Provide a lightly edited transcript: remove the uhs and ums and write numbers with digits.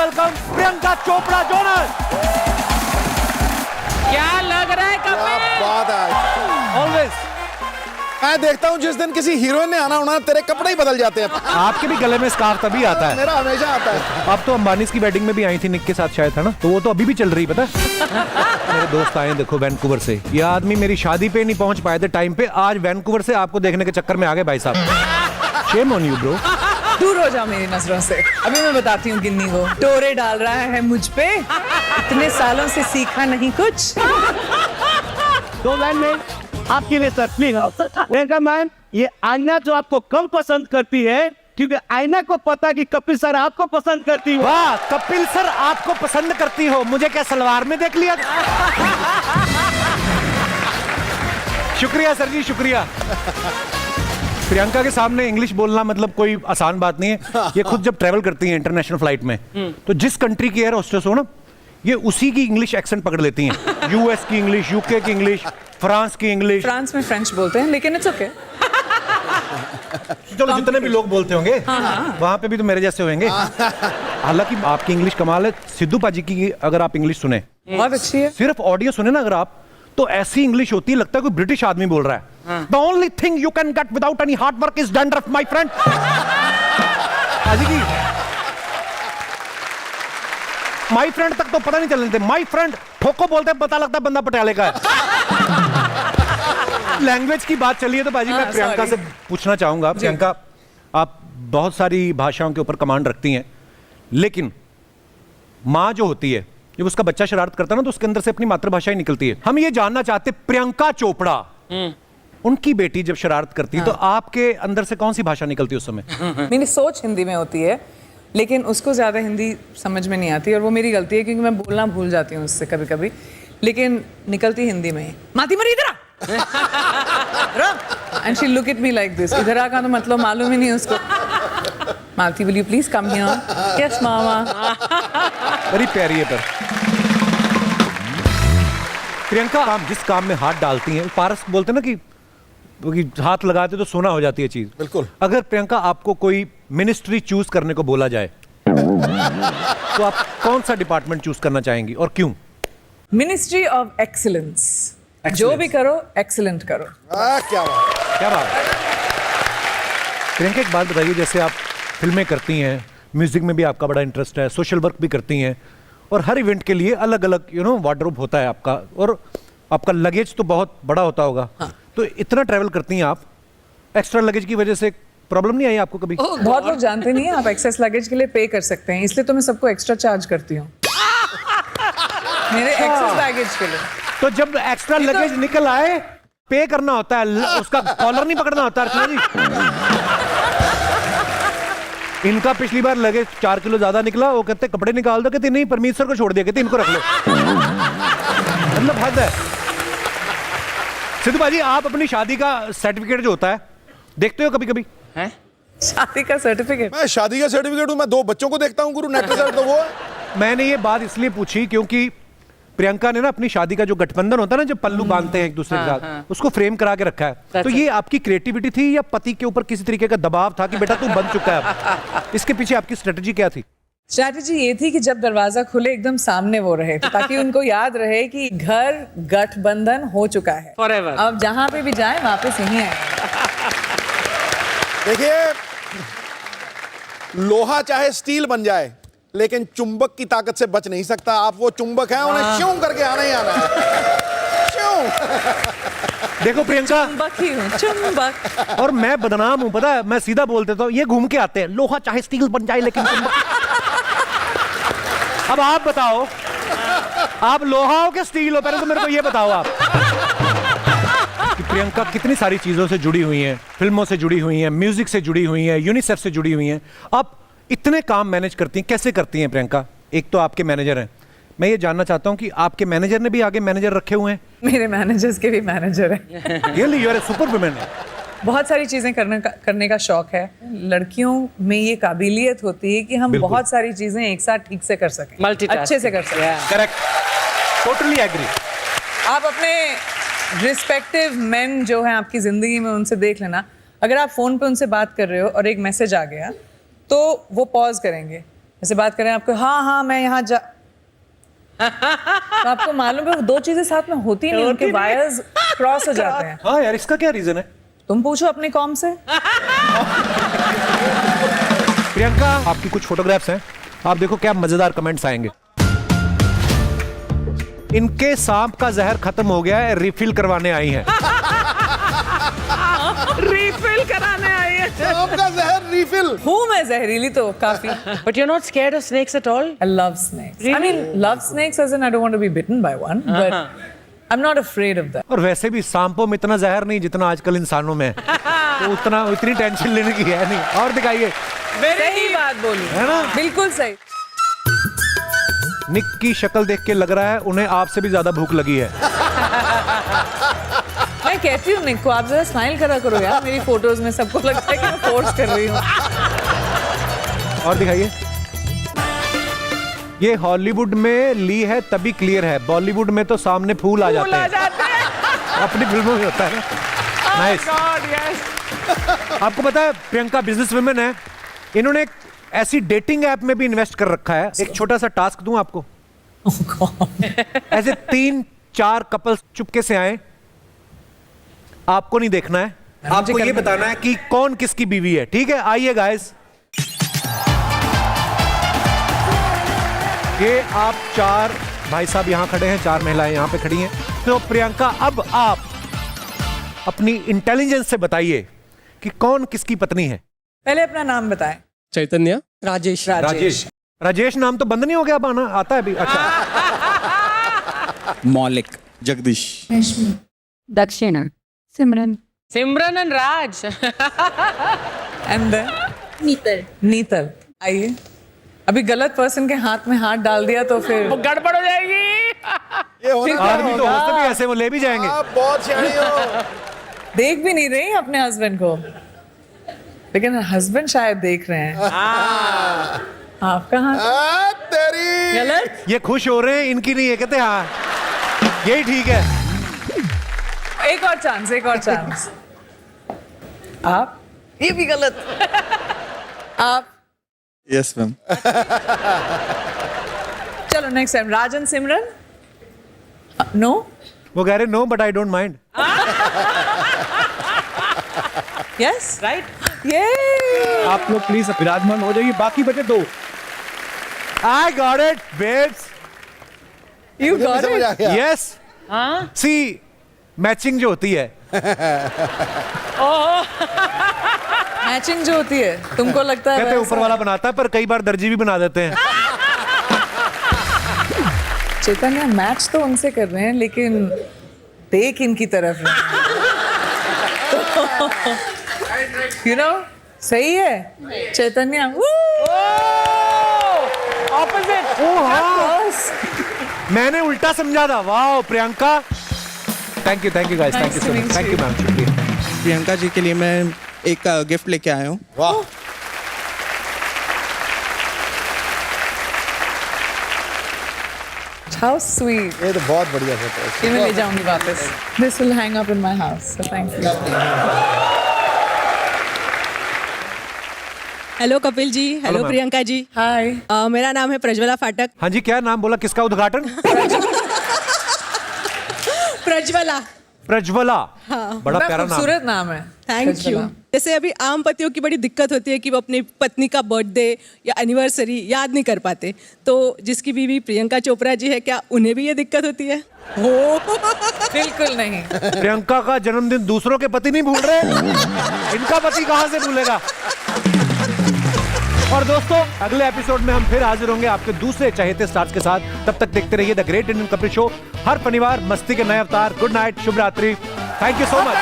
Welcome Priyanka Chopra Jonas. क्या लग रहा है कपिल? क्या बात है। ऑलवेज मैं देखता हूँ जिस दिन किसी हीरोइन ने आना होना तेरे कपड़े ही बदल जाते हैं। आपके भी गले में स्कार्फ तभी आता है। मेरा हमेशा आता है। अब तो अंबानी की वेडिंग में भी आई थी निक के साथ शायद, है ना? तो वो तो अभी भी चल रही, पता है? मेरे दोस्त आए देखो वैंकूवर से, ये आदमी मेरी शादी पे नहीं पहुंच पाए थे टाइम पे, आज वैंकूवर से आपको देखने के चक्कर में आ गए भाई साहब। Shame on you bro. दूर हो जाओ मेरी नजरों से। अभी मैं बताती हूँ गिन्नी को। टोरे डाल रहा है मुझ पे, इतने सालों से सीखा नहीं कुछ। तो मैम आपके लिए सर प्लीज प्रियंका मैम, ये आईना जो आपको कम पसंद करती है, क्योंकि आईना को पता कि कपिल सर आपको पसंद करती हो। वाह, कपिल सर आपको पसंद करती हो, मुझे क्या सलवार में देख लिया? शुक्रिया सर जी, शुक्रिया। प्रियंका के सामने इंग्लिश बोलना मतलब कोई आसान बात नहीं है। ये खुद जब ट्रैवल करती हैं इंटरनेशनल फ्लाइट में, तो जिस कंट्री की एयर होस्टेस हो ना, ये उसी की इंग्लिश एक्सेंट पकड़ लेती हैं। यूएस की इंग्लिश, यूके की इंग्लिश, फ्रांस की इंग्लिश। फ्रांस में फ्रेंच बोलते हैं, लेकिन इट्स ओके। चलो जितने भी लोग बोलते होंगे वहां पे भी तो मेरे जैसे होंगे। हालांकि आपकी इंग्लिश कमाल है। सिद्धू पाजी की अगर आप इंग्लिश सुने, बहुत अच्छी है। सिर्फ ऑडियो सुने ना अगर आप, तो ऐसी इंग्लिश होती है लगता है कोई ब्रिटिश आदमी बोल रहा है। The only thing you can get without any hard work is dandruff my friend. पाजी की माय फ्रेंड तक तो पता नहीं चलने देते, माय फ्रेंड ठोको बोलते हैं, पता लगता है बंदा पटियाले का है। लैंग्वेज की बात चली है तो बाजी मैं प्रियंका से पूछना चाहूंगा। प्रियंका, आप बहुत सारी भाषाओं के ऊपर कमांड रखती हैं, लेकिन माँ जो होती है, जब उसका बच्चा शरारत करता है ना, तो उसके अंदर से अपनी मातृभाषा ही निकलती है। हम ये जानना चाहते प्रियंका चोपड़ा, उनकी बेटी जब शरारत करती है तो आपके अंदर से कौन सी भाषा निकलती है उस समय? मेरी सोच हिंदी में होती है, लेकिन उसको ज्यादा हिंदी समझ में नहीं आती, और वो मेरी गलती है क्योंकि मैं बोलना भूल जाती हूँ उससे कभी कभी, लेकिन निकलती हिंदी में ही। माती मरी इधर आ। And she'll look at me like this. इधर आ का तो मतलब मालूम ही नहीं उसको। मालती, will you please come here? Yes, मामा। बड़ी प्यारी है। पर प्रियंका, आप जिस काम में हाथ डालती हैं, पारस बोलते हैं ना कि हाथ लगाते तो सोना हो जाती है चीज। बिल्कुल। अगर प्रियंका आपको कोई मिनिस्ट्री चूज करने को बोला जाए तो आप कौन सा डिपार्टमेंट चूज करना चाहेंगी और क्यों? Ministry of excellence. जो भी करो एक्सीलेंट करो। क्या बात। क्या बात है। प्रियंका, एक बात बताइए, जैसे आप फिल्में करती हैं, म्यूजिक में भी आपका बड़ा इंटरेस्ट है, सोशल वर्क भी करती हैं, और हर इवेंट के लिए अलग अलग वार्डरोब होता है आपका, और आपका लगेज तो बहुत बड़ा होता होगा। हाँ। तो इतना ट्रैवल करती हैं आप, एक्स्ट्रा लगेज की वजह से प्रॉब्लम नहीं आई आपको कभी? बहुत लोग जानते नहीं है आप एक्सेस लगेज के लिए पे कर सकते हैं, इसलिए तो मैं सबको एक्स्ट्रा चार्ज करती हूँ मेरे एक्सेस बैगेज के लिए। तो जब एक्स्ट्रा लगेज निकल आए, पे करना होता है, उसका कॉलर नहीं पकड़ना होता अर्चना जी। इनका पिछली बार लगेज 4 किलो ज्यादा निकला, वो कहते कपड़े निकाल दो, कहते नहीं परमीत सर को छोड़ दिया, कहते इनको रख लो। मतलब हद है। सिद्धू भाजी, आप अपनी शादी का सर्टिफिकेट जो होता है देखते हो कभी कभी? हैं? शादी का सर्टिफिकेट? मैं शादी का सर्टिफिकेट हूँ, मैं 2 बच्चों को देखता हूँ गुरु, नेक्लेस तो वो है। मैंने ये बात इसलिए पूछी क्योंकि प्रियंका ने ना अपनी शादी का जो गठबंधन होता है ना, जब पल्लू बांधते हैं एक दूसरे के साथ, उसको फ्रेम करा के रखा है। तो ये आपकी क्रिएटिविटी थी या पति के ऊपर किसी तरीके का दबाव था कि बेटा तू बन चुका है अब? इसके पीछे आपकी स्ट्रेटजी क्या थी? स्ट्रैटेजी ये थी कि जब दरवाजा खुले एकदम सामने वो रहे, ताकि उनको याद रहे कि घर गठबंधन हो चुका है Forever। अब जहां पे भी जाए वापस यहीं आए। देखिए, लोहा चाहे स्टील बन जाए, लेकिन चुंबक की ताकत से बच नहीं सकता। आप वो चुंबक हैं, उन्हें श्यों करके आना ही आना है। श्यों। देखो प्रियंका, चुंबक ही हूँ, चुंबक। और मैं बदनाम हूं, पता है, मैं सीधा बोल देता हूं, ये घूम के आते हैं, लोहा चाहे स्टील बन जाए लेकिन अब आप बताओ, आप लोहा हो कि स्टील हो? पहले तो मेरे को ये बताओ आप कि प्रियंका कितनी सारी चीजों से जुड़ी हुई हैं, फिल्मों से जुड़ी हुई हैं, म्यूजिक से जुड़ी हुई हैं, यूनिसेफ से जुड़ी हुई हैं। आप इतने काम मैनेज करती हैं, कैसे करती हैं प्रियंका? एक तो आपके मैनेजर हैं, मैं ये जानना चाहता हूं कि आपके मैनेजर ने भी आगे मैनेजर रखे हुए हैं? मेरे मैनेजर्स के भी मैनेजर हैं। Really you are a super woman. बहुत सारी चीजें करने का शौक है। लड़कियों में ये काबिलियत होती है कि हम बहुत सारी चीजें एक साथ ठीक से कर सकें, अच्छे से कर सकें। Correct, totally agree. आप अपने रिस्पेक्टिव मेन जो हैं आपकी जिंदगी में, उनसे देख लेना, अगर आप फोन पे उनसे बात कर रहे हो और एक मैसेज आ गया तो वो पॉज करेंगे, ऐसे बात करें आपको, हाँ मैं यहाँ जा तो आपको मालूम है वो दो चीजें साथ में होती नहीं, उनके वायर्स क्रॉस हो जाते हैं। हाँ यार, इसका क्या रीजन है? तुम पूछो अपनी कॉम से। प्रियंका, आपकी कुछ फोटोग्राफ्स हैं, आप देखो क्या मजेदार कमेंट्स आएंगे। इनके सांप का जहर खत्म हो गया है, रिफिल करवाने आई हैं। रिफिल कराने आई है। आपका जहर रिफिल। हूँ मैं जहरीली तो काफी। But you're not scared of snakes at all? I love snakes. I mean, love snakes as in I don't want to be bitten by one, but I'm not afraid of that. और वैसे भी सांपों में इतना जहर नहीं जितना आजकल इंसानों में है, तो इतनी टेंशन लेने की है नहीं। और दिखाइए। सही बात बोली है ना? बिल्कुल सही। निक की शक्ल देख के लग रहा है उन्हें आपसे भी ज्यादा भूख लगी है। मैं कहती हूँ निक को, आप जरा स्माइल करा करो यार, मेरी फोटोज में सबको लगता है कि मैं फोर्स कर रही हूँ। और दिखाइए। ये हॉलीवुड में ली है तभी क्लियर है, बॉलीवुड में तो सामने फूल आ जाते हैं। अपनी फिल्मों में होता है ना। नाइस। आपको पता है प्रियंका बिजनेस वुमेन है, इन्होंने एक ऐसी डेटिंग ऐप में भी इन्वेस्ट कर रखा है। एक छोटा सा टास्क दूं आपको। ऐसे 3-4 कपल्स चुपके से आए, आपको नहीं देखना है, आपको ये बताना है कि कौन किसकी बीवी है, ठीक है? आइए गाइस, ये आप 4 भाई साहब यहां खड़े हैं, 4 महिलाएं यहां पे खड़ी हैं। तो प्रियंका, अब आप अपनी इंटेलिजेंस से बताइए कि कौन किसकी पत्नी है। पहले अपना नाम बताएं। चैतन्य। Rajesh. राजेश नाम तो बंद नहीं हो गया, अब आना आता है अभी। अच्छा। Maulik. Jagdish. Dakshina. Simran. Simran and Raj. And then Nital. आइए, अभी गलत पर्सन के हाथ में हाथ डाल दिया तो फिर गड़बड़ हो जाएगी। ये होना आदमी तो होते भी ऐसे, वो ले भी जाएंगे। आप बहुत सियाणी हो। देख भी नहीं रही अपने हस्बैंड को, लेकिन हस्बैंड शायद देख रहे हैं। आपका हाथ तेरी गलत। ये खुश हो रहे हैं, इनकी नहीं है, कहते हाँ यही ठीक है। एक और चांस, एक और चांस। आप, ये भी गलत। आप, यस मैम। चलो next time Rajan Simran. No, वो कह रहे no but I don't mind. Yes Right? ये आप लोग प्लीज विराजमान हो जाइए, बाकी बचे 2। I got it babes. You got समझ आ इट। गया। यस, सी मैचिंग जो होती है, मैचिंग जो होती है, तुमको लगता है कहते हैं वैसा? ऊपर वाला बनाता है, पर कई बार दर्जी भी बना देते हैं। चैतन्य मैच तो उनसे कर रहे हैं, लेकिन देख इनकी तरफ यू नो, सही है चैतन्य। Opposite. मैंने उल्टा समझा था। वाह Priyanka, thank you guys, thank you so much, thank you ma'am, शुक्रिया। प्रियंका जी के लिए मैं एक गिफ्ट लेके आया हूँ। वाह, How sweet. ये तो बहुत बढ़िया फोटो है। ये मैं ले जाऊंगी वापस। This will hang up in my house. So thank you. Hello Kapil ji, hello ma'am. Priyanka ji. Hi. मेरा नाम है प्रज्वला फाटक। हाँ जी, क्या नाम बोला, किसका उद्घाटन? प्रज्वला। प्रज्वला। हाँ। बड़ा बड़ा प्यारा नाम। खूबसूरत नाम है। Thank you. प्रज्वला। जैसे अभी आम पतियों की बड़ी दिक्कत होती है कि वो अपनी पत्नी का बर्थडे या एनिवर्सरी याद नहीं कर पाते, तो जिसकी बीवी प्रियंका चोपड़ा जी है, क्या उन्हें भी ये दिक्कत होती है? बिल्कुल नहीं। प्रियंका का जन्मदिन दूसरों के पति नहीं भूल रहे, इनका पति कहां से भूलेगा? और दोस्तों, अगले एपिसोड में हम फिर हाजिर होंगे आपके दूसरे चहेते स्टार्स के साथ। तब तक देखते रहिए the great Indian Kapil show, हर शनिवार मस्ती के नए अवतार। गुड नाइट, शुभ रात्रि, थैंक यू सो मच।